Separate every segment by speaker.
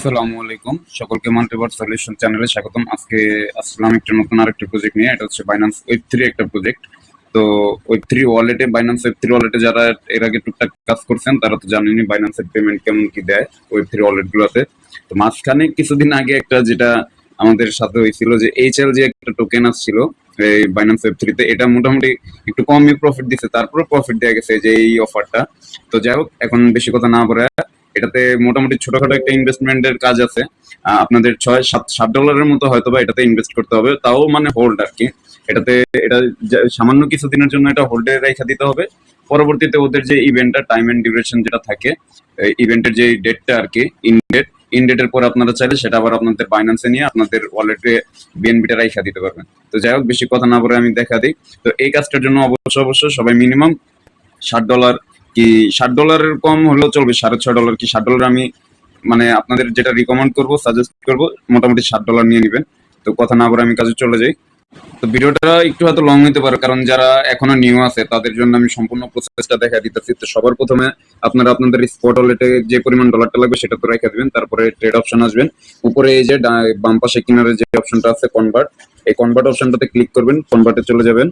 Speaker 1: আসসালামু আলাইকুম, সকলকে মাল্টিভার সলিউশন চ্যানেলে স্বাগতম। আজকে আসলাম একটা নতুন আরেকটা প্রজেক্ট নিয়ে। এটা হচ্ছে বাইন্যান্স ওয়েব 3 একটা প্রজেক্ট। তো ওয়েব 3 ওয়ালেটে, বাইন্যান্স ওয়েব 3 ওয়ালেটে যারা এর আগে টুকটাক কাজ করছেন তারা তো জানেনই বাইন্যান্সের পেমেন্ট কেমন কি দেয় ওয়েব 3 ওয়ালেট গুলোতে। তো মাঝখানে কিছুদিন আগে একটা যেটা আমাদের সাথে হয়েছিল যে এইচএল যে একটা টোকেন আসছিল এই বাইন্যান্স ওয়েব 3 তে, এটা মোটামুটি একটু কমই প্রফিট দিছে, তারপরে প্রফিট দেয়া গেছে যে এই অফারটা। তো যাই হোক, এখন বেশি কথা না বলে এটাতে মোটামুটি ছোটখাটো একটা ইনভেস্টমেন্টের কাজ আছে। আপনাদের 6-7 ডলারের মতো হয়তো বা এটাতে ইনভেস্ট করতে হবে, তাও মানে হোল্ড আর কি। এটাতে এটা সামান্য কিছুদিনের জন্য এটা হোল্ডে রেখে দিতে হবে। পরবর্তীতে ওদের যে ইভেন্টটা, টাইম এন্ড ডিউরেশন যেটা থাকে, ইভেন্টের যে ডেটটা আর কি, ইন ডেটের পর আপনারা চাইলে সেটা আবার আপনাদের বাইন্যান্সে নিয়ে আপনাদের ওয়ালেটে বিএনবিটা রাইখা দিতে পারবেন। তো যাই হোক, বেশি কথা না বলে আমি দেখা দিই। তো এই কাজটার জন্য অবশ্যই সবাই মিনিমাম $60 কি, $60 কম হলেও চলবে, $6.5 কি $7 আমি মানে আপনাদের যেটা রিকমেন্ড করবো, সাজেস্ট করবো, মোটামুটি $7 নিয়ে নেবেন। তো কথা না বলে আমি কাজে চলে যাই। তো ভিডিওটা একটু হয়তো লং হতে পারে, কারণ যারা এখনো নিউ আছে তাদের জন্য আমি সম্পূর্ণ প্রসেসটা দেখা দিতেছি। তো সবার প্রথমে আপনারা আপনাদের স্পট ওয়ালেটে যে পরিমাণ ডলারটা লাগবে সেটা তো রেখে দিবেন। তারপরে ট্রেড অপশন আসবেন, উপরে এই যে বাম পাশে কিনারে যে অপশনটা আছে কনভার্ট, এই কনভার্ট অপশনটাতে ক্লিক করবেন, কনভার্টে চলে যাবেন।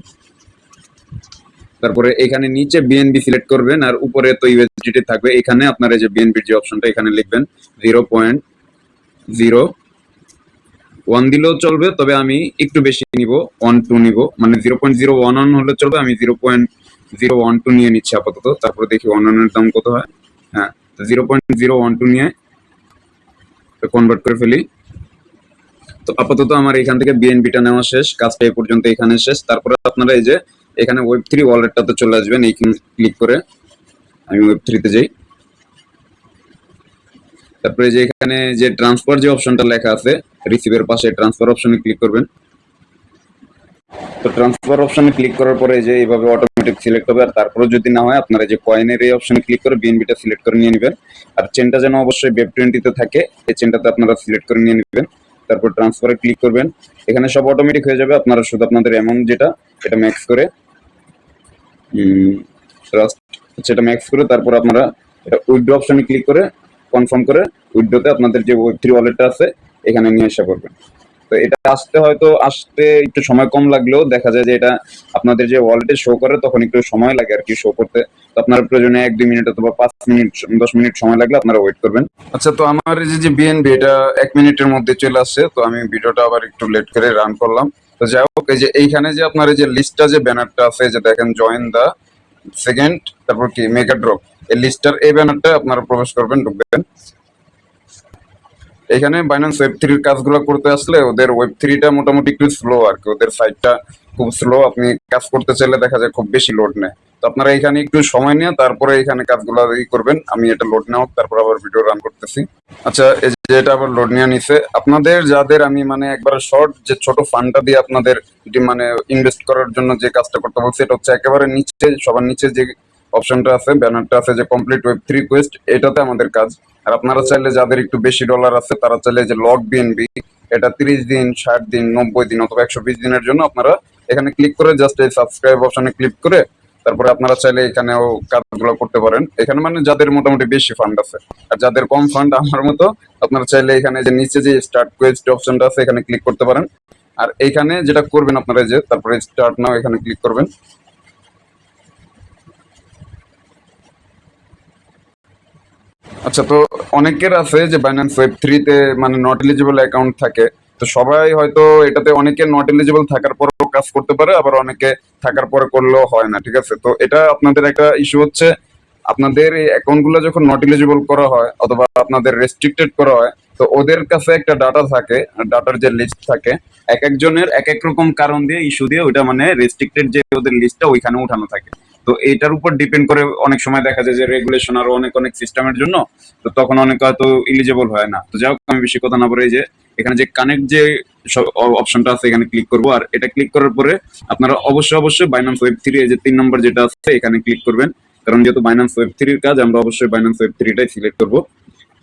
Speaker 1: তারপরে এখানে নিচে বিএনবি সিলেক্ট করবেন, আর উপরে তো ইউএসডিটি থাকবে। এখানে আপনার এই যে বিএনবির যে অপশনটা, এখানে লিখবেন 0.01 দিলেও চলবে, তবে আমি একটু বেশি নিব, 1.2 নিব, মানে 0.011 হলে চলবে, আমি 0.012 নিয়ে নিচ্ছি আপাতত। তারপরে দেখি অননের দাম কত হয়। হ্যাঁ, 0.012 নিয়ে কনভার্ট করে ফেলি। তো আপাতত আমার এখান থেকে বিএনবিটা নেওয়া শেষ, কাজটা এই পর্যন্ত এখানে শেষ। তারপরে আপনারা এই যে এখানে ওয়েব 3 ওয়ালেটটাতে চলে আসবেন, এইখানে ক্লিক করে আমি ওয়েব 3 তে যাই। তারপরে যে এখানে যে ট্রান্সফার যে অপশনটা লেখা আছে রিসিভের পাশে, ট্রান্সফার অপশনে ক্লিক করবেন। তো ট্রান্সফার অপশনে ক্লিক করার পরে যে এইভাবে অটোমেটিক সিলেক্ট হবে। আর তারপরে যদি না হয়, আপনারা যে কয়েনের এই অপশনে ক্লিক করে বিএনবিটা সিলেক্ট করে নিয়ে নেবেন। আর চেনটা যেন অবশ্যই ওয়েব 20 তে থাকে, এই চেনটাতে আপনারা সিলেক্ট করে নিয়ে নেবেন। তারপর ট্রান্সফারে ক্লিক করবেন, এখানে সব অটোমেটিক হয়ে যাবে। আপনারা শুধু আপনাদের অ্যামাউন্ট যেটা, এটা ম্যাক্স করে সেটা ম্যাক্স করে তারপর আপনারা এটা উইথড্র অপশনে ক্লিক করে কনফার্ম করে উইথড্রতে আপনাদের যে ওয়েব 3 ওয়ালেটটা আছে এখানে নিয়ে আসা করবেন। তো এটা আসতে একটু সময় কম লাগলেও দেখা যায় যে এটা আপনাদের যে ওয়ালেটে শো করে তখন একটু সময় লাগে আর কি শো করতে। তো আপনার প্রয়োজনে 1-2 মিনিট অথবা 5 মিনিট 10 মিনিট সময় লাগলে আপনারা ওয়েট করবেন। আচ্ছা, তো আমার এই যে বিএনবি এটা 1 মিনিটের মধ্যে চলে আসছে। তো আমি ভিডিওটা আবার একটু লেট করে রান করলাম। তো যাই হোক, এই যে এইখানে যে আপনার এই যে লিস্টটা যে ব্যানারটা আছে, যে দেখেন জয়েন দা সেকেন্ড, তারপর কি মেগা ড্রপ, এই লিস্টার এই ব্যানারটা আপনারা প্রবেশ করবেন, ঢুকবেন। এখানে বাইন্যান্স ওয়েব 3 এর কাজগুলো করতে আসলে ওদের ওয়েব 3টা মোটামুটি একটু স্লো আর কি, ওদের সাইটটা খুব স্লো। আপনি কাজ করতে চাইলে দেখা যায় খুব বেশি লোড নেয়। তো আপনারা এখানে একটু সময় নিয়ে তারপরে এখানে কাজগুলো করবেন। আমি এটা লোড নেওয়া তারপর আবার ভিডিও রান করতেছি। আচ্ছা, এই যে এটা আবার লোড নিয়ে নিছে। আপনাদের যাদের আমি মানে একবার শর্ট যে ছোট ফান্ডটা দিয়ে আপনাদের মানে ইনভেস্ট করার জন্য যে কাজটা করতে বলছি, এটা হচ্ছে একেবারে নিচে, সবার নিচে যে অপশনটা আছে, ব্যানারটা আছে যে কমপ্লিট ওয়েব 3 কোয়েস্ট, এটাতে আমাদের কাজ। আর আপনারা চাইলে যাদের একটু বেশি ডলার আছে তারা চাইলে যে লক বিএনবি, এটা 30 দিন, 60 দিন, 90 দিন অথবা 120 দিনের জন্য আপনারা এখানে ক্লিক করে জাস্ট এই সাবস্ক্রাইব অপশনে ক্লিক করে তারপরে আপনারা চাইলে এখানেও কাজগুলো করতে পারেন। এখানে মানে যাদের মোটামুটি বেশি ফান্ড আছে। আর যাদের কম ফান্ড আমার মতো, আপনারা চাইলে এখানে যে নিচে যে স্টার্ট কোয়েস্ট অপশনটা আছে এখানে ক্লিক করতে পারেন। আর এইখানে যেটা করবেন আপনারা, যে তারপরে স্টার্ট নাও এখানে ক্লিক করবেন। আচ্ছা, তো অনেকের আছে যে বাইন্যান্স ওয়েব 3 তে মানে নট এলিজিবল অ্যাকাউন্ট থাকে। তো সবাই হয়তো এটাতে, অনেকে নট এলিজিবল থাকার পরেও কাজ করতে পারে, আবার অনেকে থাকার পরে করলেও হয় না, ঠিক আছে? তো এটা আপনাদের একটা ইস্যু হচ্ছে, আপনাদের এই অ্যাকাউন্ট গুলো যখন নট এলিজিবল করা হয় অথবা আপনাদের রেস্ট্রিক্টেড করা হয়, তো ওদের কাছে একটা ডাটা থাকে, ডাটার যে লিস্ট থাকে, এক একজনের এক এক রকম কারণ দিয়ে, ইস্যু দিয়ে ওইটা মানে রেস্ট্রিক্টেড যে ওদের লিস্টটা ওইখানে উঠানো থাকে। তো এইটার উপর ডিপেন্ড করে অনেক সময় দেখা যায় যে রেগুলেশন আরো অনেক অনেক সিস্টেমের জন্য, তো তখন অনেক হয়তো ইলিজিবল হয় না। তো যাই হোক, আমি বেশি কথা না বলে এই যে এখানে যে কানেক্ট যে অপশনটা আছে এখানে ক্লিক করবো। আর এটা ক্লিক করার পরে আপনারা অবশ্যই বাইন্যান্স ওয়েব 3 এই যে 3 নম্বর যেটা আছে এখানে ক্লিক করবেন, কারণ যেহেতু বাইন্যান্স ওয়েব 3 এর কাজ, আমরা অবশ্যই বাইন্যান্স ওয়েব 3টাই সিলেক্ট করবো।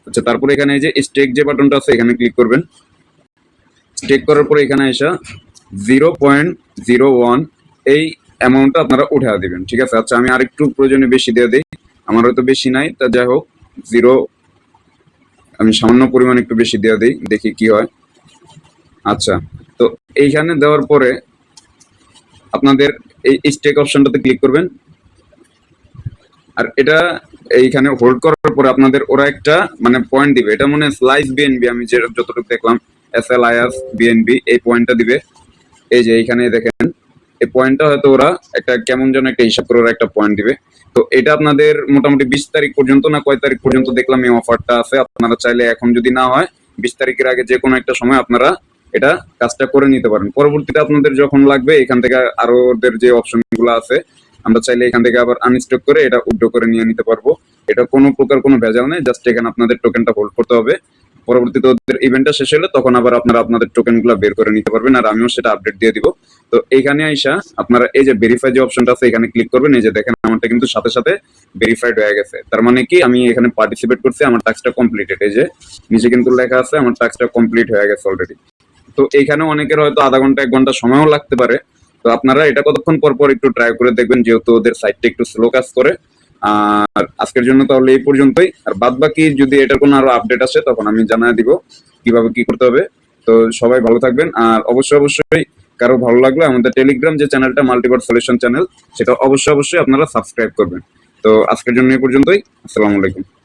Speaker 1: আচ্ছা, তারপরে এখানে এই যে স্টেক যে বাটনটা আছে এখানে ক্লিক করবেন। স্টেক করার পরে এখানে এসে 0.01 এই অ্যামাউন্টটা আপনারা উঠা দিবেন, ঠিক আছে? আচ্ছা, আমি আরেকটু প্রয়োজনে বেশি দিয়ে দিই, আমার হয়তো বেশি নাই, তা যাই হোক, আমি সামান্য পরিমাণ একটু বেশি দিয়ে দিই, দেখি কি হয়। আচ্ছা, তো এইখানে দেওয়ার পরে আপনাদের এই স্টেক অপশনটাতে ক্লিক করবেন। আর এটা এইখানে হোল্ড করার পরে আপনাদের ওরা একটা মানে পয়েন্ট দিবে, এটা মনে স্লাইস বিএনবি, আমি যে যতটুকু দেখলাম SLIS বিএনবি এই পয়েন্টটা দিবে। এই যে এইখানে দেখেন এই পয়েন্টটা হয়তো ওরা একটা কেমন যেন একটা হিসাব করে ওরা একটা পয়েন্ট দিবে। তো এটা আপনাদের মোটামুটি 20 তারিখ পর্যন্ত না কয় তারিখ পর্যন্ত দেখলাম এই অফারটা আছে। আপনারা চাইলে এখন যদি না হয় 20 তারিখের আগে যে কোনো একটা সময় আপনারা এটা কাজটা করে নিতে পারেন। পরবর্তীতে আপনাদের যখন লাগবে এখান থেকে আরো ওদের যে অপশনগুলো আছে আমরা চাইলে এখান থেকে আবার আনস্টক করে এটা উইথড্র করে নিয়ে নিতে পারবো। এটা কোনো প্রকার কোনো ভেজাল নেই, জাস্ট এখানে আপনাদের টোকেনটা হোল্ড করতে হবে। পরবর্তীতে ওদের ইভেন্টটা শেষ হলে তখন আবার আপনারা আপনাদের টোকেনগুলো বের করে নিতে পারবেন, আর আমিও সেটা আপডেট দিয়ে দিব। তো এইখানে আইসা আপনারা এই যে ভেরিফাই যে অপশনটা আছে এখানে ক্লিক করবেন। এই যে দেখেন আমারটা কিন্তু সাথে সাথে ভেরিফাইড হয়ে গেছে, তার মানে কি আমি এখানে পার্টিসিপেট করছি, আমার টাস্কটা কমপ্লিটেড। এই যে নিচে কিন্তু লেখা আছে আমার টাস্কটা কমপ্লিট হয়ে গেছে অলরেডি। তো এইখানে অনেকের হয়তো আধা ঘন্টা 1 ঘন্টা সময়ও লাগতে পারে। তো আপনারা এটা কতক্ষণ পর পর একটু ট্রাই করে দেখবেন, যেহেতু ওদের সাইটটা একটু স্লো কাজ করে। আর আজকের জন্য তাহলে এই পর্যন্তই, আর বাদ বাকি যদি এটার কোনো আরো আপডেট আসে তখন আমি জানাই দিব কিভাবে কি করতে হবে। তো সবাই ভালো থাকবেন, আর অবশ্যই অবশ্যই কারো ভালো লাগলে আমাদের টেলিগ্রাম যে চ্যানেলটা মাল্টিভার্স সলিউশন চ্যানেল, সেটা অবশ্যই অবশ্যই আপনারা সাবস্ক্রাইব করবেন। তো আজকের জন্য এই পর্যন্তই। আসসালামু আলাইকুম।